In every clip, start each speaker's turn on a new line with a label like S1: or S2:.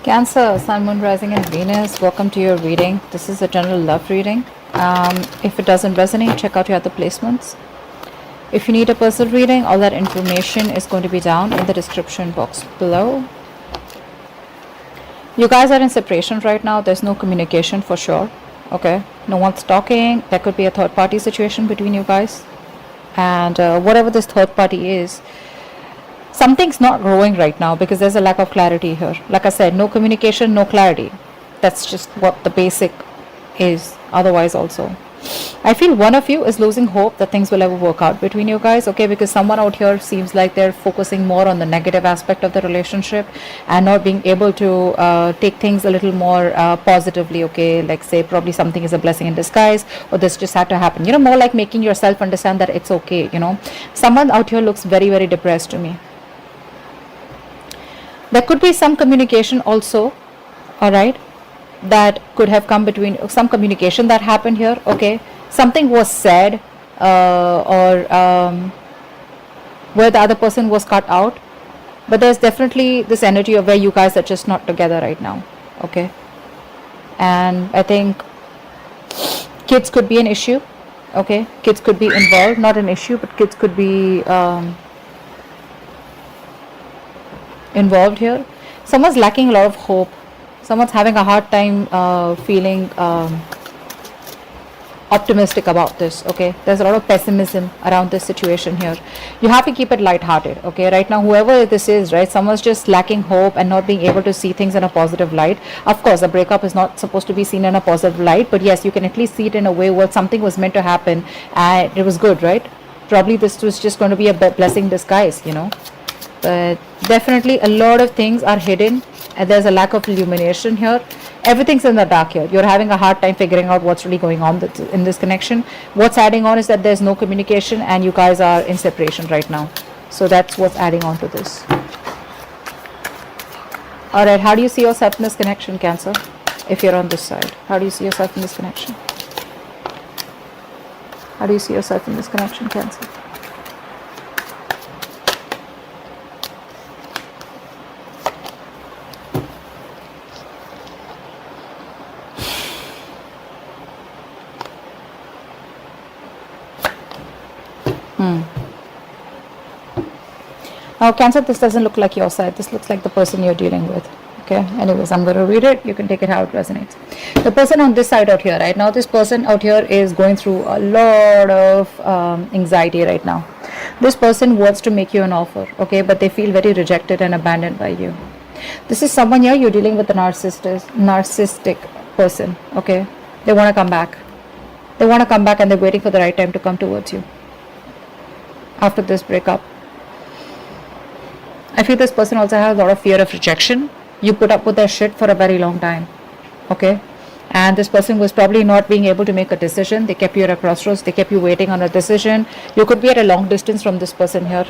S1: Cancer, Sun, Moon, Rising and Venus, welcome to your reading. This is a general love reading. If it doesn't resonate, check out your other placements. If you need a personal reading, all that information is going to be down in the description box below. You guys are in separation right now. There's no communication for sure. Okay, no one's talking. There could be a third party situation between you guys. And whatever this third party is, something's not growing right now because there's a lack of clarity here. Like I said, no communication, no clarity. That's just what the basic is. Otherwise also, I feel one of you is losing hope that things will ever work out between you guys, okay? Because someone out here seems like they're focusing more on the negative aspect of the relationship and not being able to take things a little more positively, okay? Like say probably something is a blessing in disguise, or this just had to happen. You know, more like making yourself understand that it's okay, you know? Someone out here looks very, very depressed to me. There could be some communication also, all right, that could have come between, some communication that happened here, okay. Something was said or where the other person was cut out, but there's definitely this energy of where you guys are just not together right now, okay. And I think kids could be an issue, okay. Kids could be involved, not an issue, but kids could be involved here. Someone's lacking a lot of hope. Someone's having a hard time feeling optimistic about this, okay. There's a lot of pessimism around this situation here. You have to keep it lighthearted, okay. Right now, whoever this is, right, someone's just lacking hope and not being able to see things in a positive light. Of course, a breakup is not supposed to be seen in a positive light, but yes, you can at least see it in a way where something was meant to happen and it was good, right. Probably this was just going to be a blessing in disguise, you know. But definitely a lot of things are hidden and there's a lack of illumination here. Everything's in the dark here. You're having a hard time figuring out what's really going on in this connection. What's adding on is that there's no communication and you guys are in separation right now. So that's what's adding on to this. Alright, how do you see yourself in this connection, Cancer? If you're on this side, how do you see yourself in this connection? How do you see yourself in this connection, Cancer? Now, Cancer, this doesn't look like your side. This looks like the person you're dealing with. Okay. Anyways, I'm going to read it. You can take it how it resonates. The person on this side out here, right now, this person out here is going through a lot of anxiety right now. This person wants to make you an offer, okay, but they feel very rejected and abandoned by you. This is someone here you're dealing with a narcissistic person, okay. They want to come back. They want to come back and they're waiting for the right time to come towards you after this breakup. I feel this person also has a lot of fear of rejection. You put up with their shit for a very long time, okay? And this person was probably not being able to make a decision. They kept you at a crossroads. They kept you waiting on a decision. You could be at a long distance from this person here.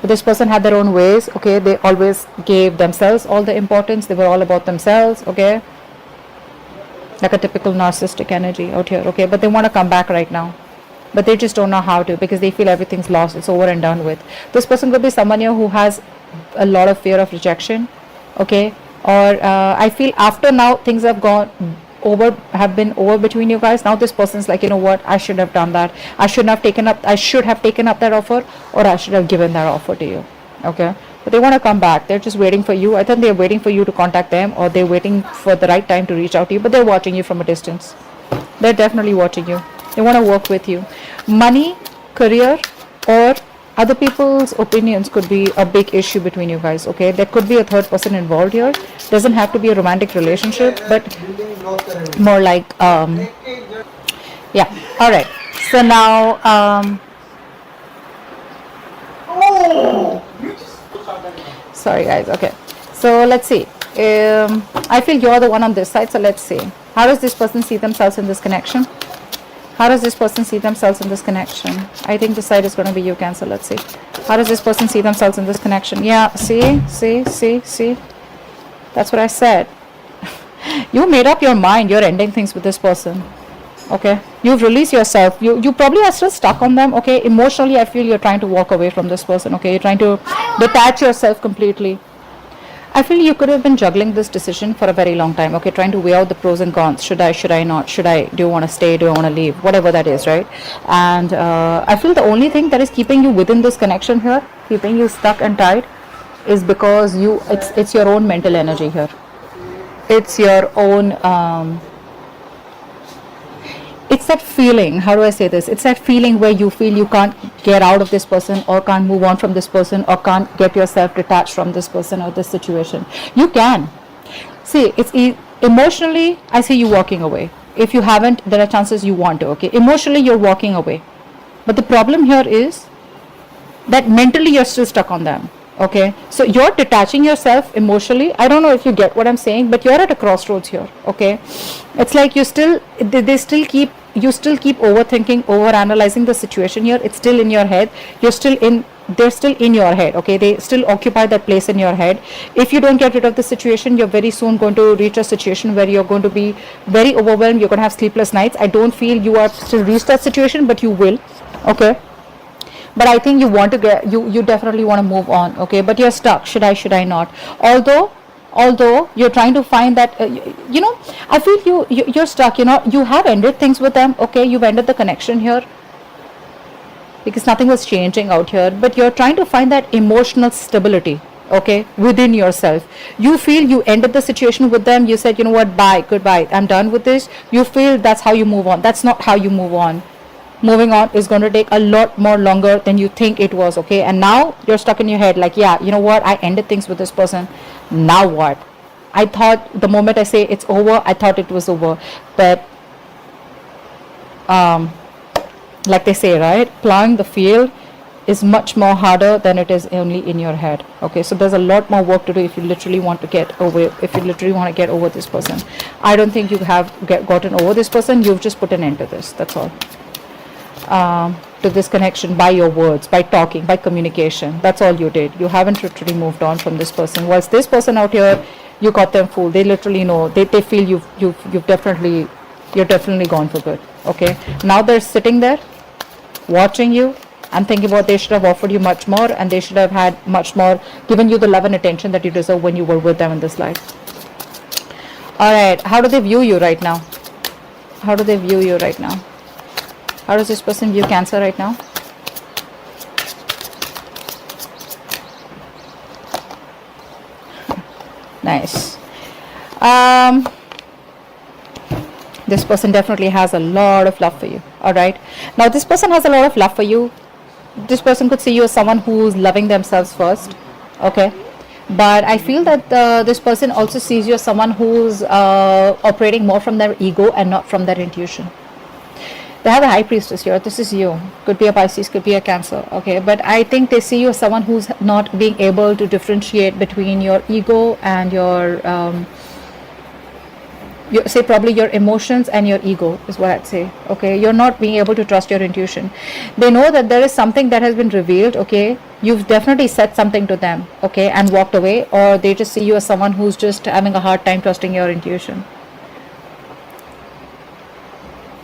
S1: But this person had their own ways, okay? They always gave themselves all the importance. They were all about themselves, okay? Like a typical narcissistic energy out here, okay? But they want to come back right now. But they just don't know how to because they feel everything's lost. It's over and done with. This person could be someone here who has a lot of fear of rejection, okay, or I feel after now things have been over between you guys. Now this person's like, you know what, I should have done that. I should have taken up that offer, or I should have given that offer to you, okay. But they want to come back. They're just waiting for you. I think they're waiting for you to contact them, or they're waiting for the right time to reach out to you, but they're watching you from a distance. They're definitely watching you. They want to work with you. Money, career, or other people's opinions could be a big issue between you guys, okay? There could be a third person involved here. Doesn't have to be a romantic relationship, but more like, yeah. All right. So now, sorry guys, okay. So let's see. I feel you're the one on this side, so let's see. How does this person see themselves in this connection? How does this person see themselves in this connection? I think this side is going to be you, Cancer. Let's see. How does this person see themselves in this connection? Yeah, see? That's what I said. You made up your mind. You're ending things with this person. Okay? You've released yourself. You probably are still stuck on them. Okay? Emotionally, I feel you're trying to walk away from this person. Okay? You're trying to detach yourself completely. I feel you could have been juggling this decision for a very long time, okay, trying to weigh out the pros and cons. Should I not? Do you want to stay? Do you want to leave? Whatever that is, right? And I feel the only thing that is keeping you within this connection here, keeping you stuck and tied, is because it's your own mental energy here. It's your own, it's that feeling, how do I say this? It's that feeling where you feel you can't get out of this person, or can't move on from this person, or can't get yourself detached from this person or this situation. You can. See, emotionally, I see you walking away. If you haven't, there are chances you want to, okay? Emotionally, you're walking away. But the problem here is that mentally you're still stuck on them. Okay, so you're detaching yourself emotionally. I don't know if you get what I'm saying, but you're at a crossroads here. Okay, it's like you still keep overthinking, over analyzing the situation here. It's still in your head. They're still in your head. Okay, they still occupy that place in your head. If you don't get rid of the situation, you're very soon going to reach a situation where you're going to be very overwhelmed. You're going to have sleepless nights. I don't feel you are still reached that situation, but you will. Okay, but I think you want to you definitely want to move on. Okay, but you're stuck. Should I not? Although you're trying to find that I feel you're stuck. You have ended things with them. Okay, you've ended the connection here because nothing was changing out here, but you're trying to find that emotional stability, okay, within yourself. You feel you ended the situation with them. You said, you know what, bye, goodbye, I'm done with this. You feel that's how you move on. That's not how you move on. Moving on is going to take a lot more longer than you think it was, okay? And now you're stuck in your head like, yeah, you know what, I ended things with this person. Now what? I thought the moment I say it's over, I thought it was over. But like they say, right, plowing the field is much more harder than it is only in your head. Okay, so there's a lot more work to do if you literally want to get over this person. I don't think you have gotten over this person. You've just put an end to this. That's all. To this connection by your words, by talking, by communication. That's all you did. You haven't literally moved on from this person. Whilst this person out here, you got them fooled. They literally know. They feel you're definitely gone for good. Okay. Now they're sitting there, watching you, and thinking about they should have offered you much more, and they should have had much more, given you the love and attention that you deserve when you were with them in this life. All right. How do they view you right now? How do they view you right now? How does this person view Cancer right now? Nice. This person definitely has a lot of love for you. All right. Now, this person has a lot of love for you. This person could see you as someone who's loving themselves first. Okay. But I feel that this person also sees you as someone who's operating more from their ego and not from their intuition. They have a high priestess here. This is you. Could be a Pisces, could be a Cancer. Okay, but I think they see you as someone who's not being able to differentiate between your ego and your say probably your emotions and your ego is what I'd say. Okay, you're not being able to trust your intuition. They know that there is something that has been revealed. Okay, you've definitely said something to them. Okay, and walked away, or they just see you as someone who's just having a hard time trusting your intuition.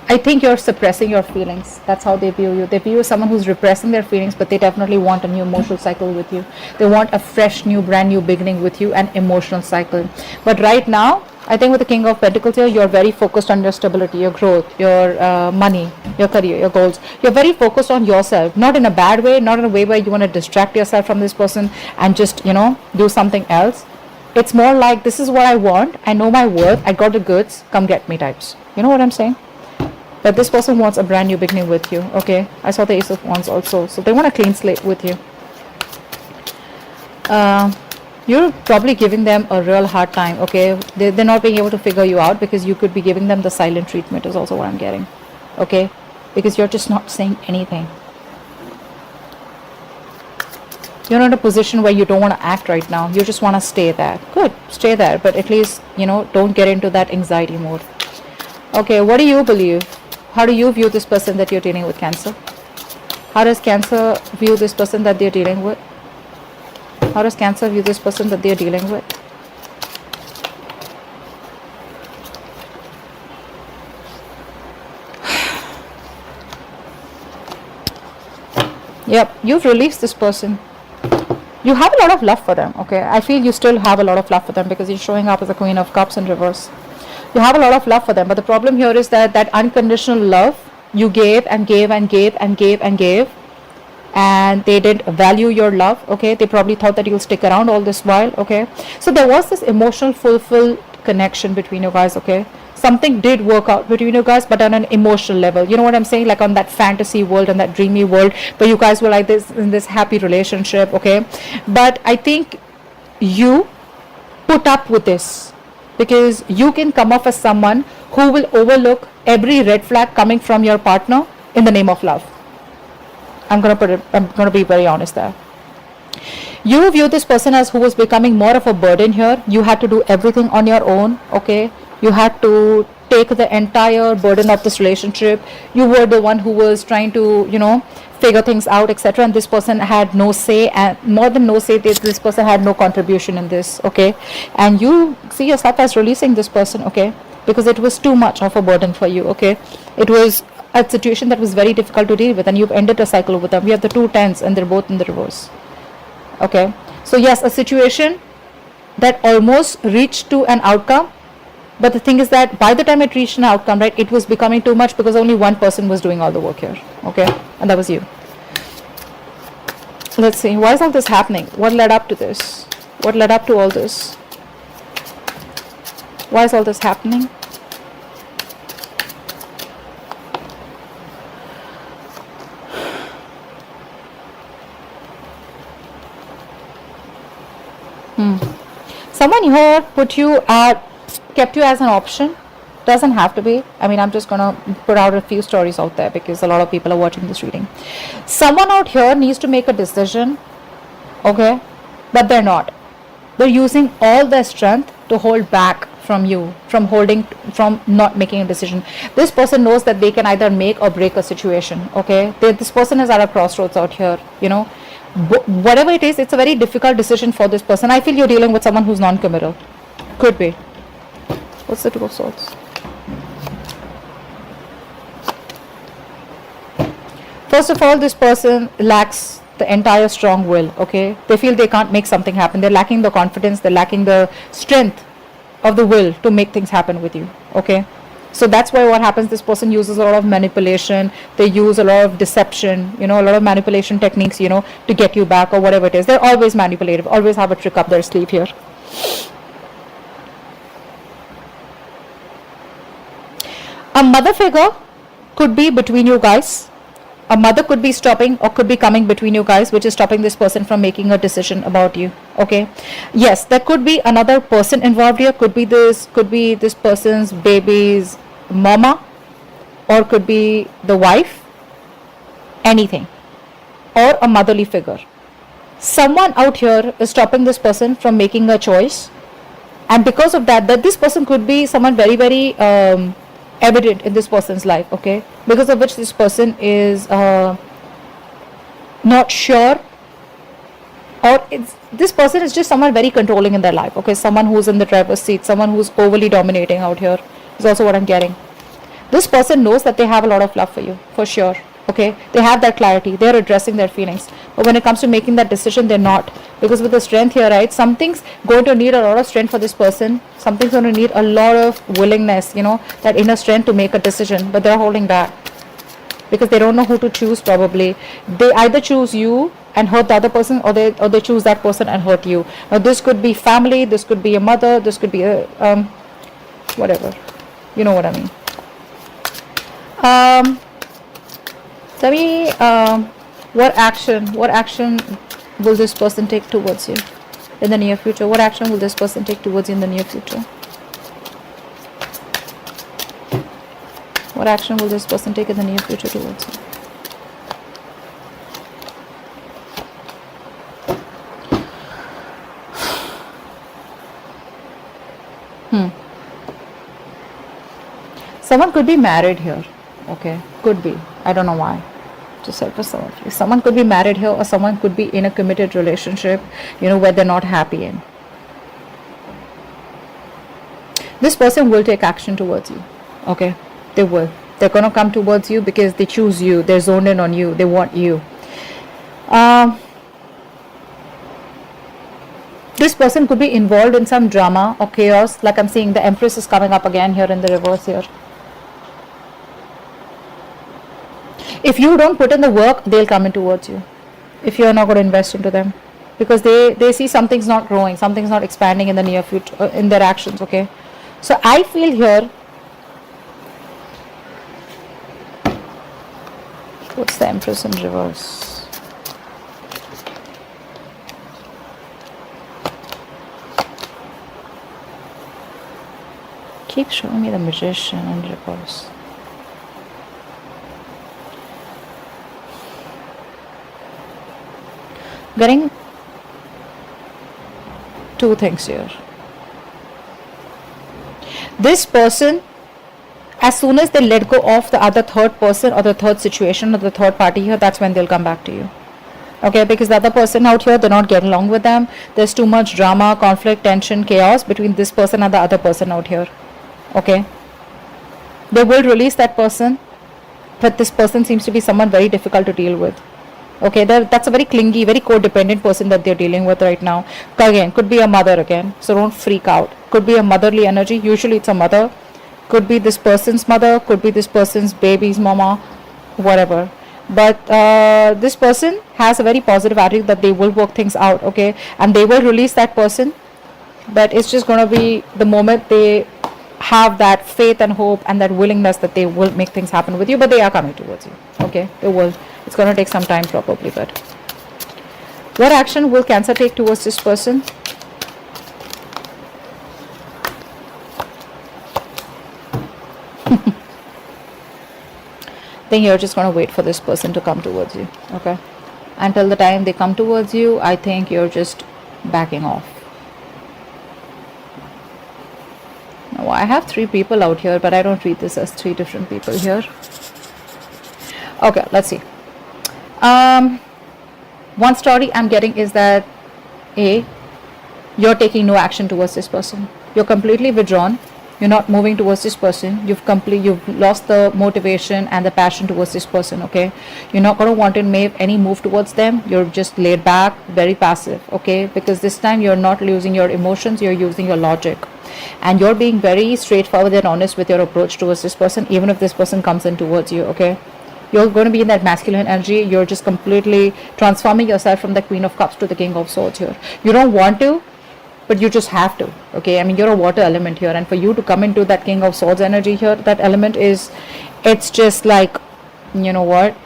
S1: I think you're suppressing your feelings. That's how they view you. They view you as someone who's repressing their feelings, but they definitely want a new emotional cycle with you. They want a fresh, new, brand new beginning with you, an emotional cycle. But right now, I think with the King of Pentacles here, you're very focused on your stability, your growth, your money, your career, your goals. You're very focused on yourself, not in a bad way, not in a way where you want to distract yourself from this person and just, do something else. It's more like, this is what I want. I know my worth. I got the goods. Come get me types. You know what I'm saying? But this person wants a brand new beginning with you. Okay, I saw the Ace of Wands also. So they want a clean slate with you. You're probably giving them a real hard time. Okay, they're not being able to figure you out because you could be giving them the silent treatment is also what I'm getting. Okay, because you're just not saying anything. You're not in a position where you don't want to act right now. You just want to stay there. Good, stay there. But at least, don't get into that anxiety mode. Okay, what do you believe? How do you view this person that you're dealing with, Cancer? How does Cancer view this person that they're dealing with? How does Cancer view this person that they're dealing with? Yep, you've released this person. You have a lot of love for them, okay? I feel you still have a lot of love for them because you're showing up as the Queen of Cups in reverse. You have a lot of love for them, but the problem here is that that unconditional love you gave and gave and gave and gave and gave, and they didn't value your love, okay? They probably thought that you'll stick around all this while, okay? So there was this emotional fulfilled connection between you guys, okay? Something did work out between you guys, but on an emotional level, you know what I'm saying, like on that fantasy world and that dreamy world, but you guys were like this in this happy relationship, okay? But I think you put up with this because you can come off as someone who will overlook every red flag coming from your partner in the name of love. I'm gonna be very honest there. You view this person as who was becoming more of a burden here. You had to do everything on your own, okay? You had to take the entire burden of this relationship. You were the one who was trying to, you know, figure things out, etc. And this person had no say, and more than no say, this person had no contribution in this, okay? And you see yourself as releasing this person, okay? Because it was too much of a burden for you, okay? It was a situation that was very difficult to deal with, and you've ended a cycle with them. We have the 2 tens and they're both in the reverse, okay? So yes, a situation that almost reached to an outcome, but the thing is that by the time it reached an outcome, right, it was becoming too much because only one person was doing all the work here, okay? And that was you. Let's see, why is all this happening? What led up to this? What led up to all this? Why is all this happening? Someone here kept you as an option. Doesn't have to be. I mean, I'm just gonna put out a few stories out there because a lot of people are watching this reading. Someone out here needs to make a decision, okay, but they're not. They're using all their strength to hold back from you, from not making a decision. This person knows that they can either make or break a situation, okay? This person is at a crossroads out here, you know. Whatever it is, it's a very difficult decision for this person. I feel you're dealing with someone who's non-committal. Could be. What's the 2 of Swords? First of all, this person lacks the entire strong will, okay? They feel they can't make something happen. They're lacking the confidence. They're lacking the strength of the will to make things happen with you, okay? So that's why what happens, this person uses a lot of manipulation. They use a lot of deception, you know, a lot of manipulation techniques, you know, to get you back or whatever it is. They're always manipulative, always have a trick up their sleeve here. A mother figure could be between you guys. A mother could be stopping or could be coming between you guys, which is stopping this person from making a decision about you, okay? Yes, there could be another person involved here. Could be this person's baby's mama, or could be the wife, anything, or a motherly figure. Someone out here is stopping this person from making a choice, and because of that this person could be someone very, very evident in this person's life, okay, because of which this person is not sure, or this person is just someone very controlling in their life, okay? Someone who's in the driver's seat, someone who's overly dominating out here is also what I'm getting. This person knows that they have a lot of love for you, for sure, okay? They have that clarity, they're addressing their feelings, but when it comes to making that decision, they're not, because with the strength here, right, something's going to need a lot of strength for this person. Something's going to need a lot of willingness, you know, that inner strength to make a decision, but they're holding back because they don't know who to choose. Probably they either choose you and hurt the other person, or they choose that person and hurt you. Now this could be family, this could be a mother, this could be a whatever, you know what I mean. Tell me, what action will this person take towards you in the near future? What action will this person take towards you in the near future? What action will this person take in the near future towards you? Someone could be married here, okay? Could be. I don't know why. Just said for someone. Someone could be married here, or someone could be in a committed relationship, you know, where they're not happy in. This person will take action towards you, okay? They will. They're going to come towards you because they choose you. They're zoned in on you. They want you. This person could be involved in some drama or chaos. Like I'm seeing the Empress is coming up again here in the reverse here. If you don't put in the work, they'll come in towards you. If you're not going to invest into them. Because they see something's not growing, something's not expanding in the near future, in their actions, okay? So I feel here, what's the Empress in reverse? Keep showing me the Magician in reverse. Getting two things here. This person, as soon as they let go of the other third person or the third situation or the third party here, that's when they'll come back to you. Okay, because the other person out here, they're not getting along with them. There's too much drama, conflict, tension, chaos between this person and the other person out here. Okay, they will release that person, but this person seems to be someone very difficult to deal with. Okay, that's a very clingy, very codependent person that they're dealing with right now. Again, could be a mother again, so don't freak out. Could be a motherly energy, usually it's a mother. Could be this person's mother, could be this person's baby's mama, whatever. But this person has a very positive attitude that they will work things out, okay? And they will release that person, but it's just going to be the moment they have that faith and hope and that willingness that they will make things happen with you, but they are coming towards you, okay? They will. It's going to take some time probably, but what action will Cancer take towards this person? Then you're just going to wait for this person to come towards you, okay? Until the time they come towards you, I think you're just backing off. Now, I have 3 people out here, but I don't treat this as 3 different people here. Okay, let's see. One story I'm getting is that you're taking no action towards this person. You're completely withdrawn. You're not moving towards this person. You've lost the motivation and the passion towards this person, okay? You're not going to want to make any move towards them. You're just laid back, very passive, okay? Because this time you're not using your emotions, you're using your logic. And you're being very straightforward and honest with your approach towards this person, even if this person comes in towards you, okay? You're going to be in that masculine energy. You're just completely transforming yourself from the Queen of Cups to the King of Swords here. You don't want to, but you just have to, okay? I mean, you're a water element here, and for you to come into that King of Swords energy here, that element is, it's just like, you know what?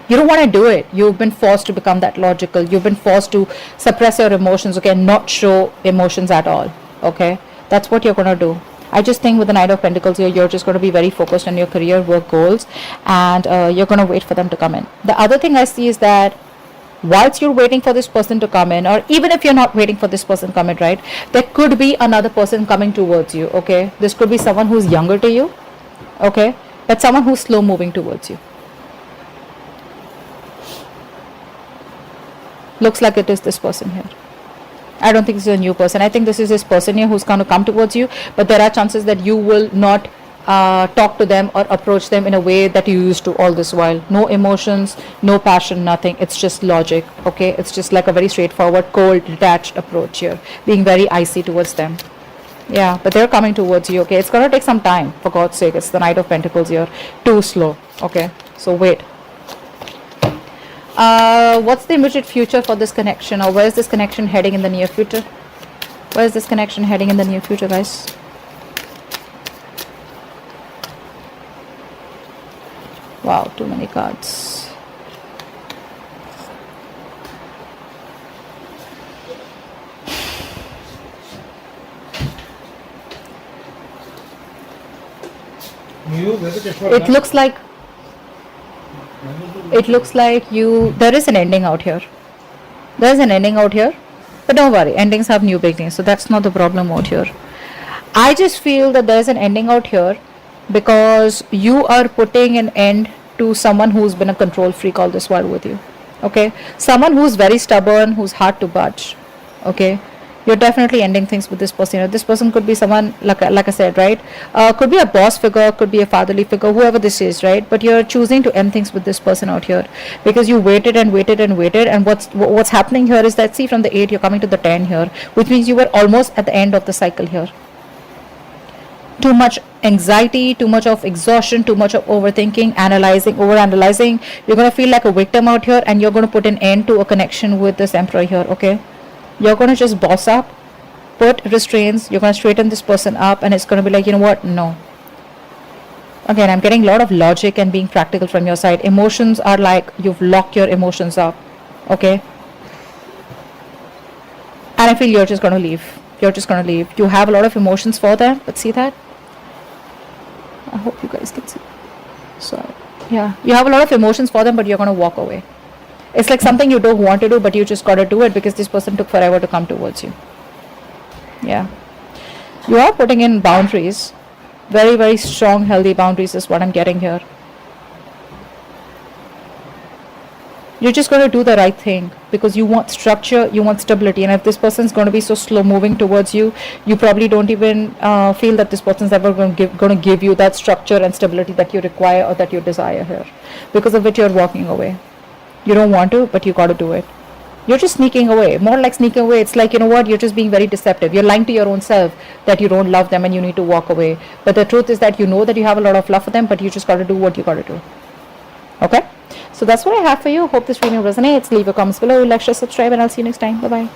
S1: You don't want to do it. You've been forced to become that logical. You've been forced to suppress your emotions, okay, and not show emotions at all, okay? That's what you're going to do. I just think with the Knight of Pentacles here, you're just going to be very focused on your career, work goals, and you're going to wait for them to come in. The other thing I see is that whilst you're waiting for this person to come in, or even if you're not waiting for this person to come in, right, there could be another person coming towards you, okay? This could be someone who's younger to you, okay, but someone who's slow moving towards you. Looks like it is this person here. I don't think this is a new person. I think this is this person here who's going to come towards you, but there are chances that you will not talk to them or approach them in a way that you used to all this while. No emotions, no passion, nothing. It's just logic, okay? It's just like a very straightforward, cold, detached approach here, being very icy towards them. Yeah, but they're coming towards you, okay? It's going to take some time, for God's sake. It's the Knight of Pentacles here. Too slow, okay? So wait. What's the immediate future for this connection, or where is this connection heading in the near future? Where is this connection heading in the near future, guys? Wow, too many cards. It looks like there is an ending out here. There is an ending out here, but don't worry, endings have new beginnings, so that's not the problem out here. I just feel that there is an ending out here because you are putting an end to someone who's been a control freak all this while with you, okay? Someone who's very stubborn, who's hard to budge, okay? You're definitely ending things with this person. You know, this person could be someone, like I said, right? Could be a boss figure, could be a fatherly figure, whoever this is, right? But you're choosing to end things with this person out here because you waited and waited and waited. And what's happening here is that, see, from the 8, you're coming to the 10 here, which means you were almost at the end of the cycle here. Too much anxiety, too much of exhaustion, too much of overthinking, overanalyzing. You're going to feel like a victim out here, and you're going to put an end to a connection with this Emperor here, okay? You're going to just boss up, put restraints, you're going to straighten this person up, and it's going to be like, you know what, no. Again, I'm getting a lot of logic and being practical from your side. Emotions are like, you've locked your emotions up, okay? And I feel you're just going to leave. You're just going to leave. You have a lot of emotions for them, but see that? I hope you guys can see. So, yeah, you have a lot of emotions for them, but you're going to walk away. It's like something you don't want to do, but you just got to do it because this person took forever to come towards you. Yeah. You are putting in boundaries. Very, very strong, healthy boundaries is what I'm getting here. You're just going to do the right thing because you want structure, you want stability. And if this person's going to be so slow moving towards you, you probably don't even feel that this person's ever going to give you that structure and stability that you require or that you desire here. Because of which you're walking away. You don't want to, but you got to do it. You're just sneaking away. More like sneaking away. It's like, you know what, you're just being very deceptive. You're lying to your own self that you don't love them and you need to walk away. But the truth is that you know that you have a lot of love for them, but you just got to do what you got to do. Okay? So that's what I have for you. Hope this video resonates. Leave your comments below, like, share, subscribe, and I'll see you next time. Bye-bye.